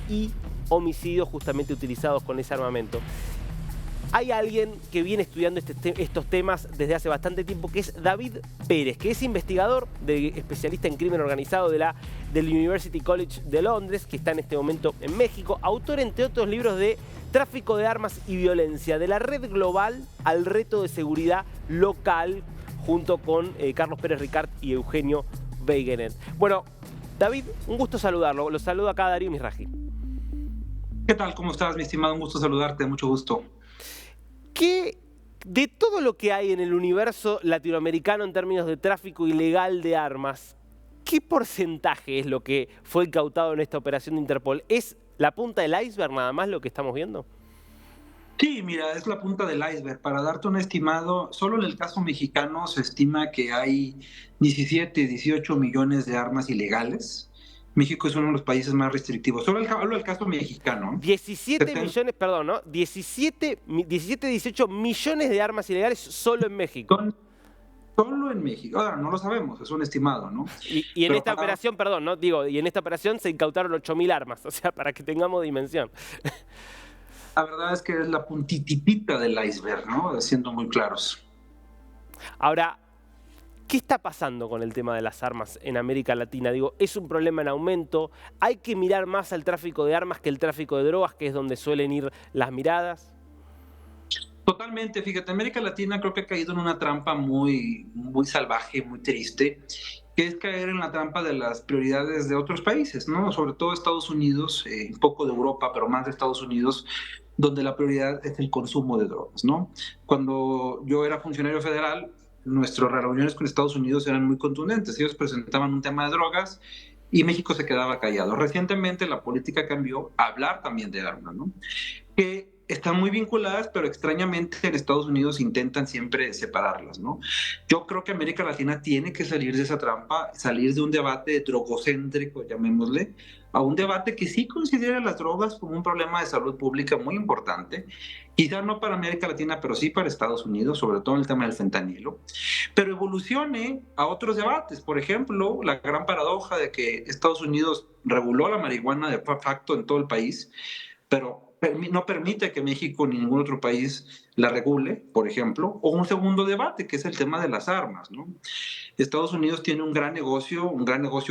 y homicidios justamente utilizados con ese armamento. Hay alguien que viene estudiando estos temas desde hace bastante tiempo, que es David Pérez, que es investigador, especialista en crimen organizado del University College de Londres, que está en este momento en México, autor, entre otros libros, de Tráfico de Armas y Violencia, de la red global al reto de seguridad local, junto con Carlos Pérez Ricart y Eugenio Wegener. Bueno, David, un gusto saludarlo. Lo saludo acá Darío Misraji. ¿Qué tal? ¿Cómo estás, mi estimado? Un gusto saludarte, mucho gusto. ¿Qué de todo lo que hay en el universo latinoamericano en términos de tráfico ilegal de armas, qué porcentaje es lo que fue incautado en esta operación de Interpol? ¿Es la punta del iceberg nada más lo que estamos viendo? Sí, mira, es la punta del iceberg. Para darte un estimado, solo en el caso mexicano se estima que hay 17, 18 millones de armas ilegales. México es uno de los países más restrictivos. Hablo del caso mexicano. 17 millones, perdón, ¿no? 17, 18 millones de armas ilegales solo en México. Solo en México. Ahora, no lo sabemos, es un estimado, ¿no? Y en esta operación, perdón, ¿no? Digo, y en esta operación se incautaron 8.000 armas, o sea, para que tengamos dimensión. La verdad es que es la puntitita del iceberg, ¿no? Siendo muy claros. Ahora, ¿qué está pasando con el tema de las armas en América Latina? Digo, ¿es un problema en aumento? ¿Hay que mirar más al tráfico de armas que el tráfico de drogas, que es donde suelen ir las miradas? Totalmente, fíjate, América Latina creo que ha caído en una trampa muy, muy salvaje, muy triste, que es caer en la trampa de las prioridades de otros países, ¿no? Sobre todo Estados Unidos, un poco de Europa, pero más de Estados Unidos, donde la prioridad es el consumo de drogas, ¿no? Cuando yo era funcionario federal, nuestras reuniones con Estados Unidos eran muy contundentes. Ellos presentaban un tema de drogas y México se quedaba callado. Recientemente la política cambió a hablar también de armas, ¿no? Que están muy vinculadas, pero extrañamente en Estados Unidos intentan siempre separarlas, ¿no? Yo creo que América Latina tiene que salir de esa trampa, salir de un debate drogocéntrico, llamémosle, a un debate que sí considera las drogas como un problema de salud pública muy importante, quizá no para América Latina, pero sí para Estados Unidos, sobre todo en el tema del fentanilo, pero evolucione a otros debates. Por ejemplo, la gran paradoja de que Estados Unidos reguló la marihuana de facto en todo el país, pero no permite que México ni ningún otro país la regule, por ejemplo, o un segundo debate, que es el tema de las armas, ¿no? Estados Unidos tiene un gran negocio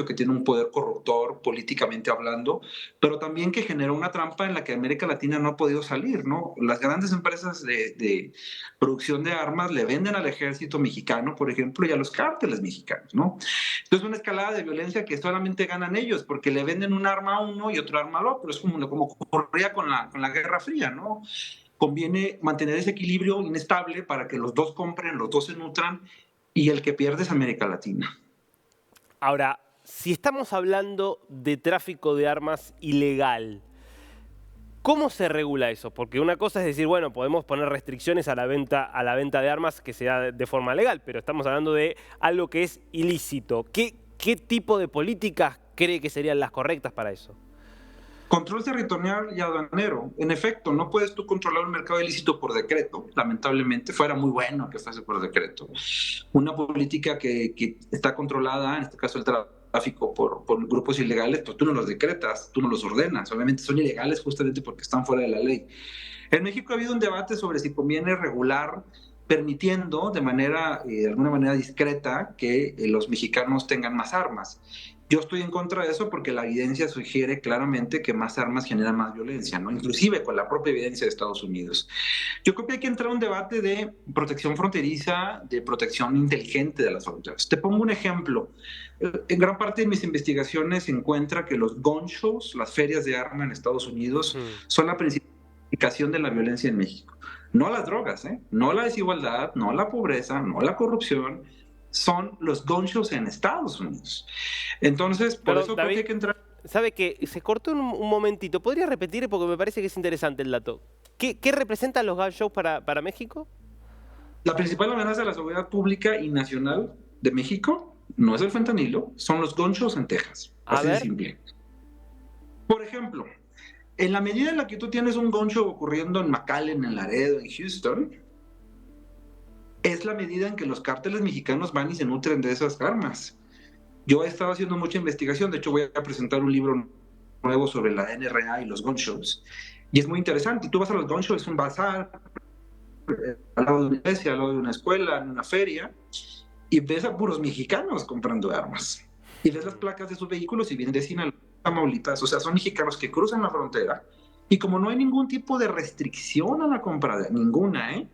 que tiene un poder corruptor, políticamente hablando, pero también que generó una trampa en la que América Latina no ha podido salir, ¿no? Las grandes empresas de producción de armas le venden al ejército mexicano, por ejemplo, y a los cárteles mexicanos, ¿no? Entonces, una escalada de violencia que solamente ganan ellos, porque le venden un arma a uno y otro arma al otro. Es como ocurría con la Guerra Fría, ¿no? Conviene mantener ese equilibrio inestable para que los dos compren, los dos se nutran, y el que pierde es América Latina. Ahora, si estamos hablando de tráfico de armas ilegal, ¿cómo se regula eso? Porque una cosa es decir, bueno, podemos poner restricciones a la venta de armas que sea de forma legal, pero estamos hablando de algo que es ilícito. ¿Qué tipo de políticas cree que serían las correctas para eso? Control territorial y aduanero. En efecto, no puedes tú controlar un mercado ilícito por decreto, lamentablemente. Fuera muy bueno que fuese por decreto. Una política que está controlada, en este caso el tráfico por grupos ilegales, pues tú no los decretas, tú no los ordenas. Obviamente son ilegales justamente porque están fuera de la ley. En México ha habido un debate sobre si conviene regular permitiendo de alguna manera discreta, que los mexicanos tengan más armas. Yo estoy en contra de eso porque la evidencia sugiere claramente que más armas generan más violencia, ¿no? Inclusive con la propia evidencia de Estados Unidos. Yo creo que hay que entrar a un debate de protección fronteriza, de protección inteligente de las fronteras. Te pongo un ejemplo. En gran parte de mis investigaciones se encuentra que los gun shows, las ferias de armas en Estados Unidos, son la principal explicación de la violencia en México. No las drogas, no la desigualdad, no la pobreza, no la corrupción, son los gun shows en Estados Unidos. Entonces, por eso David, creo que hay que entrar. ¿Sabe que se cortó un momentito? ¿Podría repetir? Porque me parece que es interesante el dato. ¿Qué representan los gun shows para México? La principal amenaza a la seguridad pública y nacional de México no es el fentanilo, son los gun shows en Texas. Así de simple. Por ejemplo, en la medida en la que tú tienes un gun show ocurriendo en McAllen, en Laredo, en Houston, es la medida en que los cárteles mexicanos van y se nutren de esas armas. Yo he estado haciendo mucha investigación, de hecho voy a presentar un libro nuevo sobre la NRA y los gun shows. Y es muy interesante. Y tú vas a los gun shows, es un bazar, al lado de una iglesia, al lado de una escuela, en una feria, y ves a puros mexicanos comprando armas. Y ves las placas de sus vehículos y vienen de Sinaloa, Tamaulipas. O sea, son mexicanos que cruzan la frontera. Y como no hay ningún tipo de restricción a la compra, ninguna,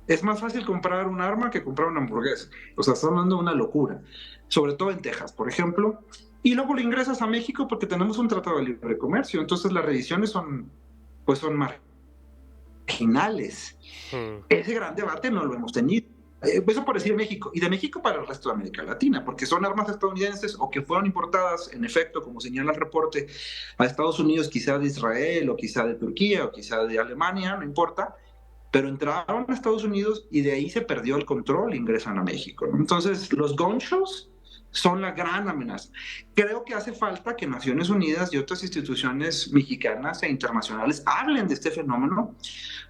es más fácil comprar un arma que comprar una hamburguesa. O sea, está hablando de una locura. Sobre todo en Texas, por ejemplo. Y luego lo ingresas a México porque tenemos un tratado de libre comercio. Entonces las revisiones son marginales. Ese gran debate no lo hemos tenido. Eso por decir México, y de México para el resto de América Latina, porque son armas estadounidenses o que fueron importadas, en efecto, como señala el reporte, a Estados Unidos, quizá de Israel, o quizá de Turquía, o quizá de Alemania, no importa, pero entraron a Estados Unidos y de ahí se perdió el control e ingresan a México, ¿no? Entonces, los gun shows son la gran amenaza. Creo que hace falta que Naciones Unidas y otras instituciones mexicanas e internacionales hablen de este fenómeno,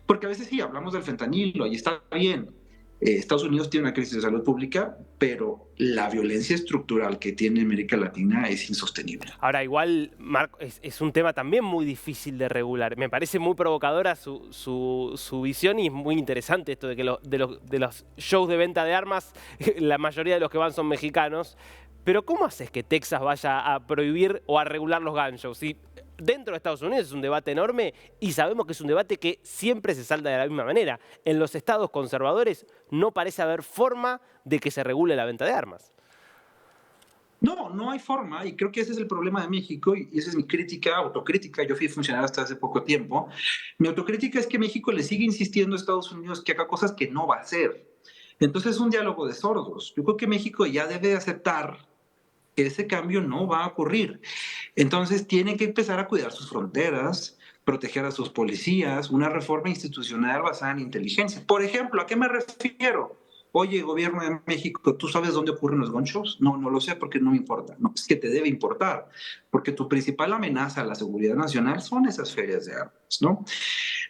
porque a veces sí, hablamos del fentanilo y está bien. Estados Unidos tiene una crisis de salud pública, pero la violencia estructural que tiene América Latina es insostenible. Ahora, igual, Marco, es un tema también muy difícil de regular. Me parece muy provocadora su visión y es muy interesante esto de que de los shows de venta de armas, la mayoría de los que van son mexicanos. Pero ¿cómo haces que Texas vaya a prohibir o a regular los gun shows? Si dentro de Estados Unidos es un debate enorme y sabemos que es un debate que siempre se salda de la misma manera. En los estados conservadores no parece haber forma de que se regule la venta de armas. No, no hay forma, y creo que ese es el problema de México, y esa es mi crítica, autocrítica. Yo fui funcionario hasta hace poco tiempo. Mi autocrítica es que México le sigue insistiendo a Estados Unidos que haga cosas que no va a hacer. Entonces es un diálogo de sordos. Yo creo que México ya debe aceptar que ese cambio no va a ocurrir. Entonces tiene que empezar a cuidar sus fronteras, proteger a sus policías, una reforma institucional basada en inteligencia. Por ejemplo, ¿a qué me refiero? Oye, gobierno de México, ¿tú sabes dónde ocurren los gun shows? No, no lo sé porque no me importa. No, es que te debe importar, porque tu principal amenaza a la seguridad nacional son esas ferias de armas, ¿no?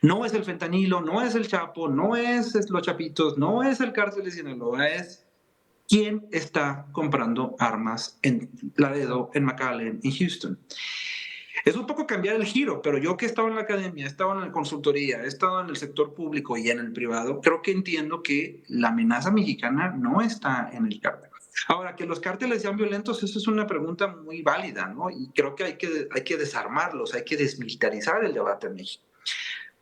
No es el fentanilo, no es el Chapo, no es los Chapitos, no es el cártel de Sinaloa, es quién está comprando armas en Laredo, en McAllen, en Houston. Es un poco cambiar el giro, pero yo que he estado en la academia, he estado en la consultoría, he estado en el sector público y en el privado, creo que entiendo que la amenaza mexicana no está en el cártel. Ahora, que los cárteles sean violentos, eso es una pregunta muy válida, ¿no? Y creo que hay que desarmarlos, hay que desmilitarizar el debate en México.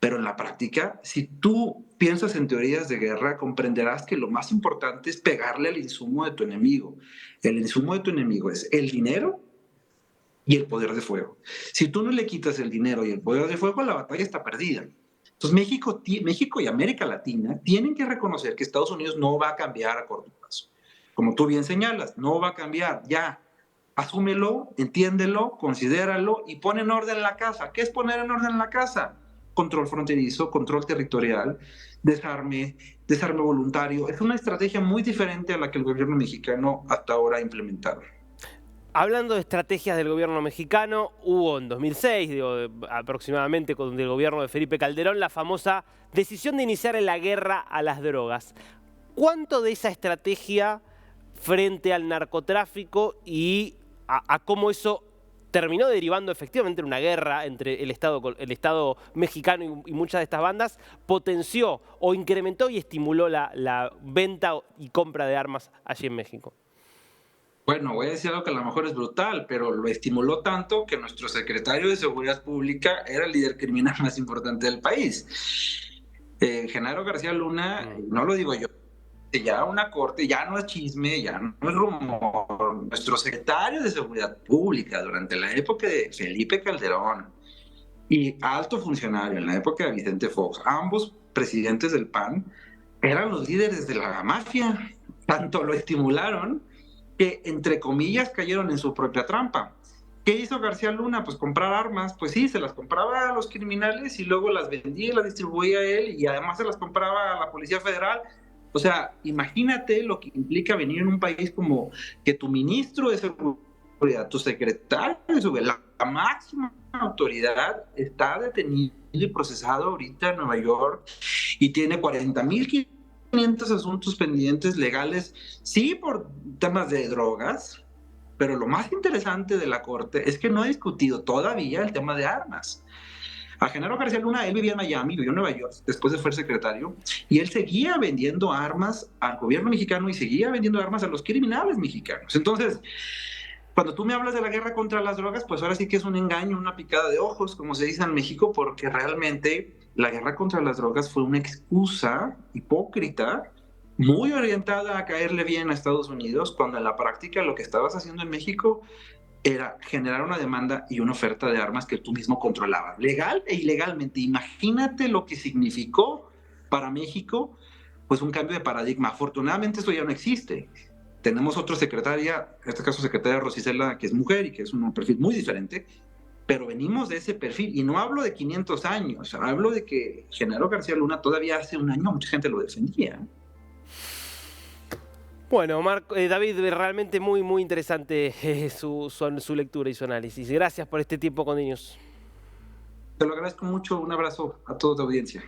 Pero en la práctica, si tú piensas en teorías de guerra, comprenderás que lo más importante es pegarle al insumo de tu enemigo. El insumo de tu enemigo es el dinero y el poder de fuego. Si tú no le quitas el dinero y el poder de fuego, la batalla está perdida. Entonces México y América Latina tienen que reconocer que Estados Unidos no va a cambiar a corto plazo. Como tú bien señalas, no va a cambiar, ya. Asúmelo, entiéndelo, considéralo y pon en orden la casa. ¿Qué es poner en orden la casa? Control fronterizo, control territorial, desarme voluntario. Es una estrategia muy diferente a la que el gobierno mexicano hasta ahora ha implementado. Hablando de estrategias del gobierno mexicano, hubo en 2006, aproximadamente con el gobierno de Felipe Calderón, la famosa decisión de iniciar la guerra a las drogas. ¿Cuánto de esa estrategia frente al narcotráfico y a cómo eso terminó derivando efectivamente en una guerra entre el Estado mexicano y muchas de estas bandas, potenció o incrementó y estimuló la venta y compra de armas allí en México? Bueno, voy a decir algo que a lo mejor es brutal, pero lo estimuló tanto que nuestro secretario de Seguridad Pública era el líder criminal más importante del país. Genaro García Luna, no lo digo yo, ya una corte, ya no es chisme, ya no es rumor. Nuestro secretario de Seguridad Pública durante la época de Felipe Calderón y alto funcionario en la época de Vicente Fox, ambos presidentes del PAN, eran los líderes de la mafia. Tanto lo estimularon que, entre comillas, cayeron en su propia trampa. ¿Qué hizo García Luna? Pues comprar armas. Pues sí, se las compraba a los criminales y luego las vendía y las distribuía él y además se las compraba a la Policía Federal. O sea, imagínate lo que implica venir en un país como que tu ministro de Seguridad, tu secretario de Seguridad, la máxima autoridad, está detenido y procesado ahorita en Nueva York y tiene 40,500 asuntos pendientes legales, sí, por temas de drogas, Pero lo más interesante de la Corte es que no ha discutido todavía el tema de armas. A Genaro García Luna, él vivía en Miami, vivió en Nueva York, después de ser secretario, y él seguía vendiendo armas al gobierno mexicano y seguía vendiendo armas a los criminales mexicanos. Entonces, cuando tú me hablas de la guerra contra las drogas, pues ahora sí que es un engaño, una picada de ojos, como se dice en México, porque realmente la guerra contra las drogas fue una excusa hipócrita, muy orientada a caerle bien a Estados Unidos, cuando en la práctica lo que estabas haciendo en México era generar una demanda y una oferta de armas que tú mismo controlabas, legal e ilegalmente. Imagínate lo que significó para México, pues un cambio de paradigma. Afortunadamente eso ya no existe. Tenemos otra secretaria, en este caso secretaria Rosicela, que es mujer y que es un perfil muy diferente, pero venimos de ese perfil. Y no hablo de 500 años, hablo de que Genaro García Luna todavía hace un año mucha gente lo defendía. Bueno, David, realmente muy, muy interesante su lectura y su análisis. Gracias por este tiempo con News. Te lo agradezco mucho, un abrazo a toda tu audiencia.